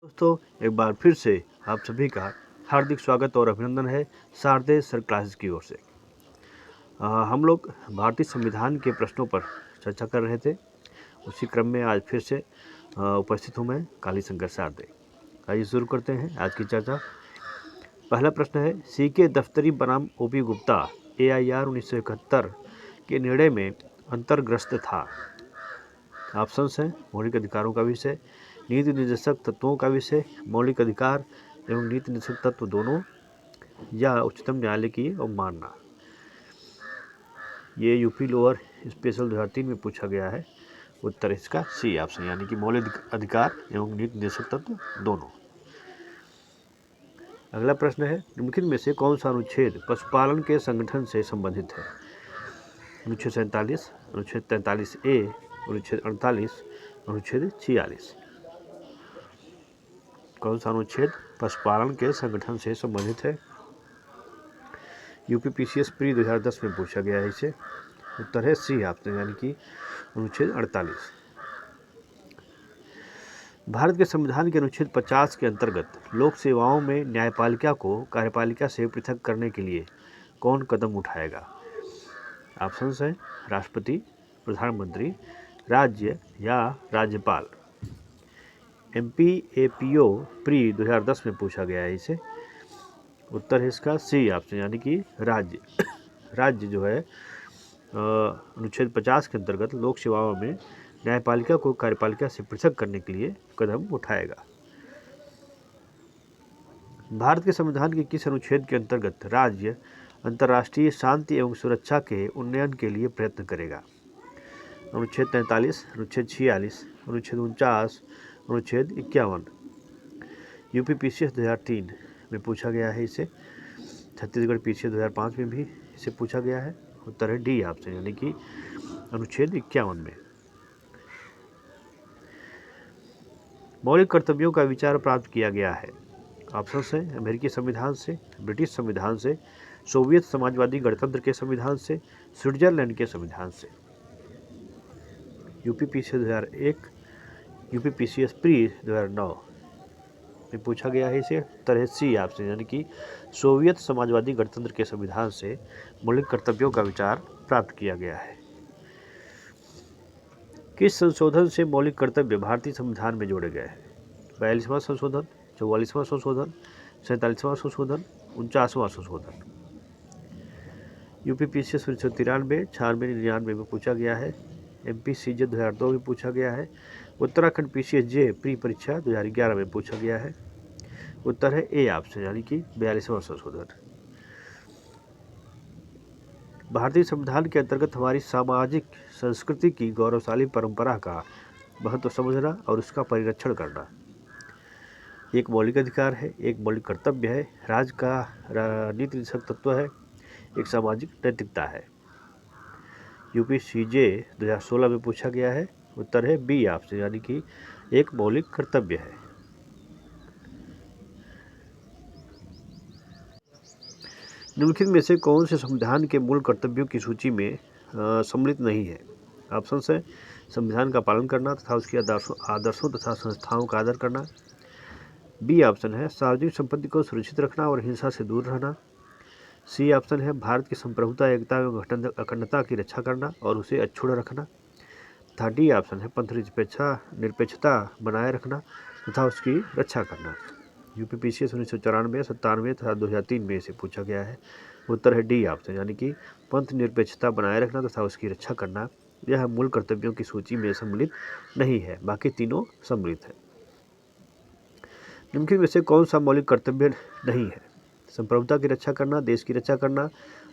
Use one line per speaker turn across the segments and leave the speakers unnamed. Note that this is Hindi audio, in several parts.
दोस्तों, एक बार फिर से आप सभी का हार्दिक स्वागत और अभिनंदन है शारदे सर क्लासेस की ओर से। हम लोग भारतीय संविधान के प्रश्नों पर चर्चा कर रहे थे। उसी क्रम में आज फिर से उपस्थित हूँ मैं, काली शंकर शारदे। आइए शुरू करते हैं आज की चर्चा। पहला प्रश्न है, सीके दफ्तरी बनाम ओपी गुप्ता AIR 1971 के निर्णय में अंतर्ग्रस्त था। ऑप्शंस हैं मौलिक अधिकारों का विषय, नीति निर्देशक तत्वों का विषय, मौलिक अधिकार एवं नीति निर्देशक तत्व दोनों, या उच्चतम न्यायालय की अवमानना। ये यूपी लोअर स्पेशल 2003 में पूछा गया है। उत्तर इसका सी ऑप्शन, यानी कि मौलिक अधिकार एवं नीति निर्देशक तत्व दोनों। अगला प्रश्न है, निम्नलिखित में से कौन सा अनुच्छेद पशुपालन के संगठन से संबंधित है? अनुच्छेद 47, अनुच्छेद 43A, अनुच्छेद 48, अनुच्छेद 46। कौन सा अनुच्छेद पशुपालन के संगठन से संबंधित है? UPPCS प्री 2010 में पूछा गया है इसे। उत्तर है सी ऑप्शन, यानी कि अनुच्छेद 48। भारत के संविधान के अनुच्छेद 50 के अंतर्गत लोक सेवाओं में न्यायपालिका को कार्यपालिका से पृथक करने के लिए कौन कदम उठाएगा? ऑप्शंस हैं राष्ट्रपति, प्रधानमंत्री, राज्य या राज्यपाल। MPAPO प्री 2010 में पूछा गया है इसे। उत्तर है इसका सी ऑप्शन, यानी कि राज्य। राज्य जो है अनुच्छेद 50 के अंतर्गत लोक सेवाओं में न्यायपालिका को कार्यपालिका से पृथक करने के लिए कदम उठाएगा। भारत के संविधान के किस अनुच्छेद के अंतर्गत राज्य अंतर्राष्ट्रीय शांति एवं सुरक्षा के उन्नयन के लिए प्रयत्न करेगा? अनुच्छेद 43, अनुच्छेद 46, अनुच्छेद 49, अनुच्छेद 51। UPPCS 2003 में पूछा गया है इसे। छत्तीसगढ़ PCS 2005 में भी इसे पूछा गया है। उत्तर है डी ऑप्शन, यानी कि अनुच्छेद 51 में। मौलिक कर्तव्यों का विचार प्राप्त किया गया है। ऑप्शन है अमेरिकी संविधान से, ब्रिटिश संविधान से, सोवियत समाजवादी गणतंत्र के संविधान से, स्विट्जरलैंड के संविधान से। UPPCS 2001, UPPCS प्री 2009 में पूछा गया है इसे। उत्तर है सी ऑप्शन, यानी कि सोवियत समाजवादी गणतंत्र के संविधान से मौलिक कर्तव्यों का विचार प्राप्त किया गया है। किस संशोधन से मौलिक कर्तव्य भारतीय संविधान में जोड़े गए हैं? 42वां संशोधन, 44वां संशोधन, 47वां संशोधन, 49वां संशोधन। UPPCS 1993, 96, 99 में पूछा गया है। MPCJ 2002 में पूछा गया है। उत्तराखंड PCSJ प्री परीक्षा 2011 में पूछा गया है। उत्तर है ए ऑप्शन, यानी कि 42वां संशोधन। भारतीय संविधान के अंतर्गत हमारी सामाजिक संस्कृति की गौरवशाली परंपरा का महत्व समझना और उसका परिरक्षण करना एक मौलिक अधिकार है, एक मौलिक कर्तव्य है, राज्य का नीति निर्देशक तत्व है, एक सामाजिक नैतिकता है। UPCJ 2016 में पूछा गया है। उत्तर है बी ऑप्शन, यानी कि एक मौलिक कर्तव्य है। निम्नलिखित में से कौन से संविधान के मूल कर्तव्यों की सूची में सम्मिलित नहीं है? ऑप्शन है संविधान का पालन करना तथा उसके आदर्शों तथा संस्थाओं का आदर करना। बी ऑप्शन है सार्वजनिक संपत्ति को सुरक्षित रखना और हिंसा से दूर रहना। सी ऑप्शन है भारत की संप्रभुता, एकता एवं अखंडता की रक्षा करना और उसे अक्षुण्ण रखना। तथा डी ऑप्शन है पंथ निरपेक्षता बनाए रखना तथा उसकी रक्षा करना। UPPCS 1994, 97 तथा 2003 में इसे पूछा गया है। उत्तर है डी ऑप्शन, यानी कि पंथ निरपेक्षता बनाए रखना तथा उसकी रक्षा करना यह मूल कर्तव्यों की सूची में सम्मिलित नहीं है, बाकी तीनों सम्मिलित है। निम्नलिखित में से कौन सा मौलिक कर्तव्य नहीं है? संप्रभुता की रक्षा करना, देश की रक्षा करना,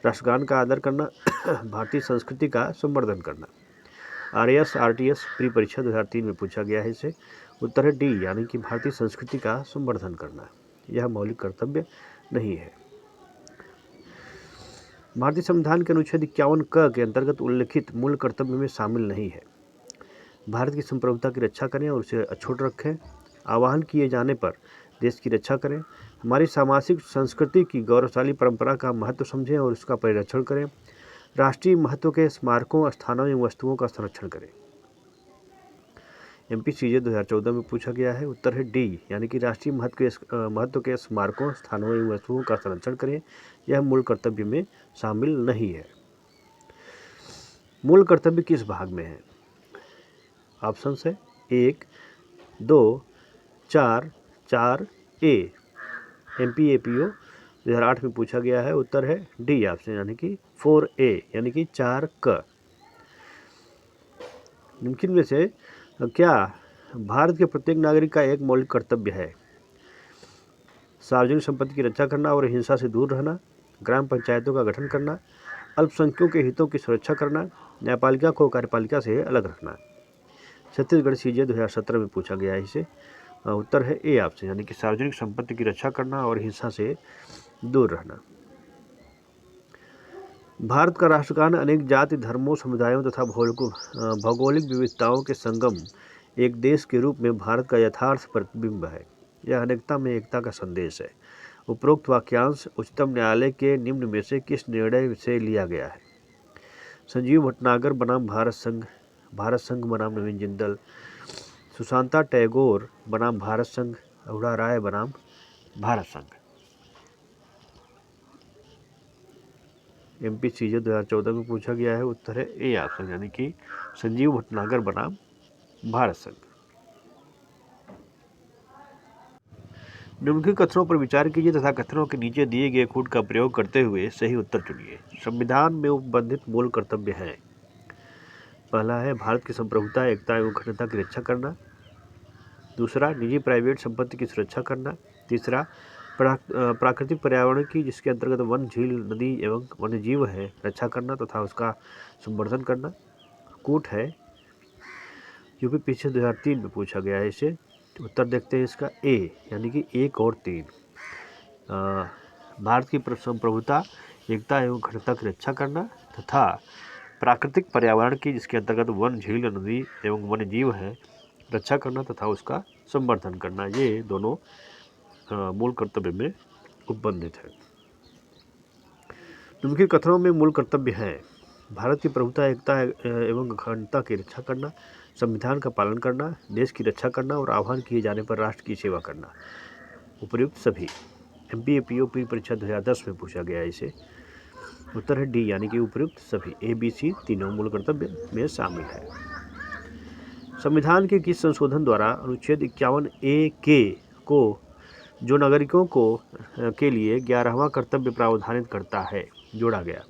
राष्ट्रगान का आदर करना, भारतीय संस्कृति का संवर्धन करना। RAS RTS प्री परीक्षा 2003 में पूछा गया है इसे। उत्तर है डी, यानी कि भारतीय संस्कृति का संवर्धन करना यह मौलिक कर्तव्य नहीं है। भारतीय संविधान के अनुच्छेद 51 क के अंतर्गत उल्लिखित मूल कर्तव्य में शामिल नहीं है। भारत की संप्रभुता की रक्षा करें और उसे अछूट रखें, आह्वान किए जाने पर देश की रक्षा करें, हमारी सामाजिक संस्कृति की गौरवशाली परंपरा का महत्व समझें और उसका परिरक्षण करें, राष्ट्रीय महत्व के स्मारकों, स्थानों एवं वस्तुओं का संरक्षण करें। MPCJ 2014 में पूछा गया है। उत्तर है डी, यानी कि राष्ट्रीय महत्व के स्मारकों, स्थानों एवं वस्तुओं का संरक्षण करें। यह मूल कर्तव्य में शामिल नहीं है। मूल कर्तव्य किस भाग में है? ऑप्शन है 1, 2, 4, 4A। MPAPO 2008 में पूछा गया है। उत्तर है डी ऑप्शन, यानी कि 4A, यानी कि 4 निम्नलिखित में से क्या भारत के प्रत्येक नागरिक का एक मौलिक कर्तव्य है? सार्वजनिक संपत्ति की रक्षा करना और हिंसा से दूर रहना, ग्राम पंचायतों का गठन करना, अल्पसंख्यकों के हितों की सुरक्षा करना, न्यायपालिका को कार्यपालिका से अलग रखना। छत्तीसगढ़ CJ 2017 में पूछा गया है इसे। उत्तर है ए ऑप्शन, यानी कि सार्वजनिक संपत्ति की रक्षा करना और हिंसा से दूर रहना। भारत का राष्ट्रगान अनेक जाति, धर्मों, समुदायों तथा भौगोलिक विविधताओं के संगम एक देश के रूप में भारत का यथार्थ प्रतिबिंब है। यह अनेकता में एकता का संदेश है। उपरोक्त वाक्यांश उच्चतम न्यायालय के निम्न में से किस निर्णय से लिया गया है? संजीव भटनागर बनाम भारत संघ बनाम नवीन जिंदल, सुशांता टैगोर बनाम भारत संघ, अहुरा राय बनाम भारत संघ। MPCJ 2014 में पूछा गया है। उत्तर है ए ऑप्शन, यानी कि संजीव भटनागर बनाम भारत संघ। निम्नलिखित कथनों पर विचार कीजिए तथा कथनों के नीचे दिए गए कोड का प्रयोग करते हुए सही उत्तर चुनिए। संविधान में उपबंधित मूल कर्तव्य हैं। पहला है भारत की संप्रभुता, एकता एवं अखंडता की रक्षा करना। दूसरा, निजी प्राइवेट संपत्ति की सुरक्षा करना। तीसरा, प्राकृतिक पर्यावरण की, जिसके अंतर्गत वन, झील, नदी एवं वन्यजीव है, रक्षा करना तथा उसका संवर्धन करना। कूट है। UPPCC 2003 में पूछा गया है इसे। उत्तर देखते हैं इसका ए, यानी कि 1 और 3। भारत की संप्रभुता, एकता एवं अखंडता की रक्षा करना तथा प्राकृतिक पर्यावरण की, जिसके अंतर्गत वन, झील, नदी एवं वन्यजीव है, रक्षा करना तथा उसका संवर्धन करना। ये दोनों मूल कर्तव्य में उपबंधित है। निम्नलिखित कथनों में मूल कर्तव्य हैं। भारत की प्रभुता, एकता एवं अखंडता की रक्षा करना, संविधान का पालन करना, देश की रक्षा करना और आह्वान किए जाने पर राष्ट्र की सेवा करना। उपर्युक्त सभी। MPAPO परीक्षा 2010 में पूछा गया है इसे। उत्तर है डी, यानी कि उपर्युक्त सभी। ABC तीनों मूल कर्तव्य में शामिल है। संविधान के किस संशोधन द्वारा अनुच्छेद 51A के को जो नागरिकों के लिए 11वां कर्तव्य प्रावधानित करता है, जोड़ा गया?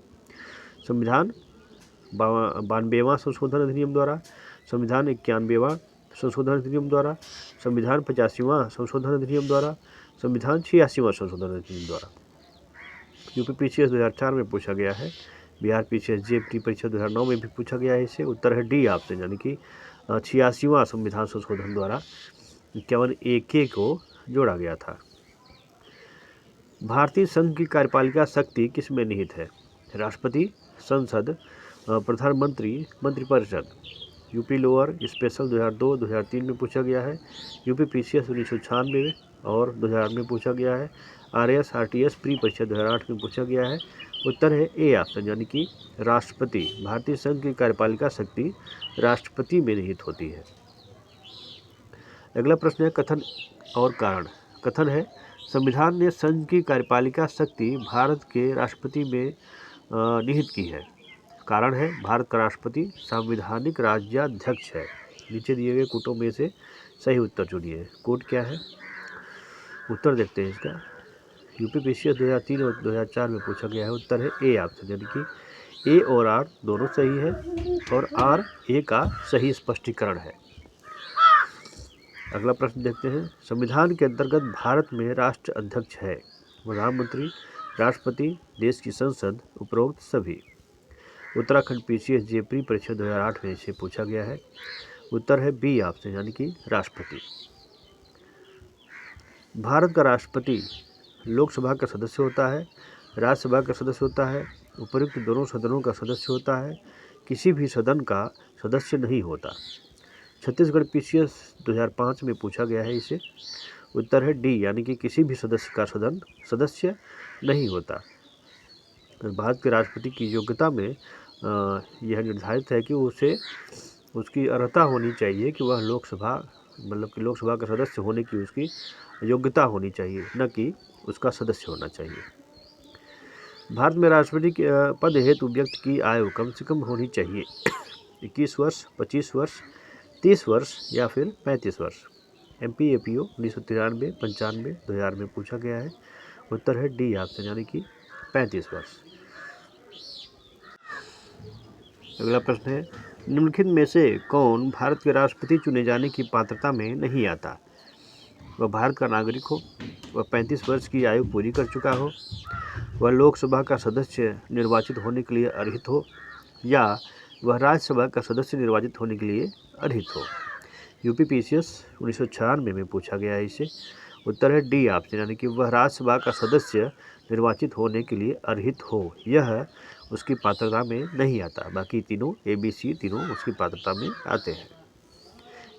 संविधान 92वां संशोधन अधिनियम द्वारा, संविधान 91वां संशोधन अधिनियम द्वारा, संविधान 85वां संशोधन अधिनियम द्वारा, संविधान 86वां संशोधन अधिनियम द्वारा। UPPCS 2004 में पूछा गया है। बिहार PCSJ परीक्षा 2009 में भी पूछा गया है इसे। उत्तर है डी ऑप्शन, यानी कि 86वां संविधान संशोधन द्वारा 51A के को जोड़ा गया था। भारतीय संघ की कार्यपालिका शक्ति किस में निहित है? राष्ट्रपति, संसद, प्रधानमंत्री, मंत्रिपरिषद। UP लोअर स्पेशल 2002-2003 में पूछा गया है। UPPCS 1996 और 2008 में पूछा गया है। RS-RTS प्री परीक्षा 2008 में पूछा गया है। उत्तर है ए ऑप्शन, यानी कि राष्ट्रपति। भारतीय संघ की कार्यपालिका शक्ति राष्ट्रपति में निहित होती है। अगला प्रश्न है कथन और कारण। कथन है संविधान ने संघ की कार्यपालिका शक्ति भारत के राष्ट्रपति में निहित की है। कारण है भारत का राष्ट्रपति संवैधानिक राज्याध्यक्ष है। नीचे दिए गए कूटों में से सही उत्तर चुनिए। कूट क्या है? उत्तर देखते हैं इसका। UPPCS 2003 और 2004 में पूछा गया है। उत्तर है ए ऑप्शन, यानी कि ए और आर दोनों सही है और आर ए का सही स्पष्टीकरण है। अगला प्रश्न देखते हैं। संविधान के अंतर्गत भारत में राष्ट्र अध्यक्ष है। प्रधानमंत्री, राष्ट्रपति, देश की संसद, उपरोक्त सभी। उत्तराखंड PCSJ प्री परीक्षा 2008 में इसे पूछा गया है। उत्तर है बी ऑप्शन, यानी कि राष्ट्रपति। भारत का राष्ट्रपति लोकसभा का सदस्य होता है, राज्यसभा का सदस्य होता है, उपर्युक्त दोनों सदनों का सदस्य होता है, किसी भी सदन का सदस्य नहीं होता। छत्तीसगढ़ PCS 2005 में पूछा गया है इसे। उत्तर है डी, यानी कि किसी भी सदस्य का सदन सदस्य नहीं होता। भारत के राष्ट्रपति की योग्यता में यह निर्धारित है कि उसकी अर्हता होनी चाहिए कि वह लोकसभा मतलब कि लोकसभा का सदस्य होने की उसकी योग्यता होनी चाहिए, न कि उसका सदस्य होना चाहिए। भारत में राष्ट्रपति के पद हेतु व्यक्ति की आयु कम से कम होनी चाहिए 21 वर्ष, 25 वर्ष, 30 वर्ष या फिर 35 वर्ष। MPAPO 1993, 95, 2000 में पूछा गया है। उत्तर है डी ऑप्शन यानी कि 35 वर्ष। अगला प्रश्न है, निम्नलिखित में से कौन भारत के राष्ट्रपति चुने जाने की पात्रता में नहीं आता? वह भारत का नागरिक हो, वह 35 वर्ष की आयु पूरी कर चुका हो, वह लोकसभा का सदस्य निर्वाचित होने के लिए अर्हित हो, या वह राज्यसभा का सदस्य निर्वाचित होने के लिए अर्हित हो। UPPCS 1996 में पूछा गया है इसे। उत्तर है डी ऑप्शन यानी कि वह राज्यसभा का सदस्य निर्वाचित होने के लिए अर्हित हो, यह उसकी पात्रता में नहीं आता। बाकी तीनों ABC तीनों उसकी पात्रता में आते हैं।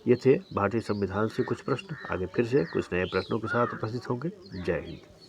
ये थे भारतीय संविधान से कुछ प्रश्न। आगे फिर से कुछ नए प्रश्नों के साथ उपस्थित होंगे। जय हिंद।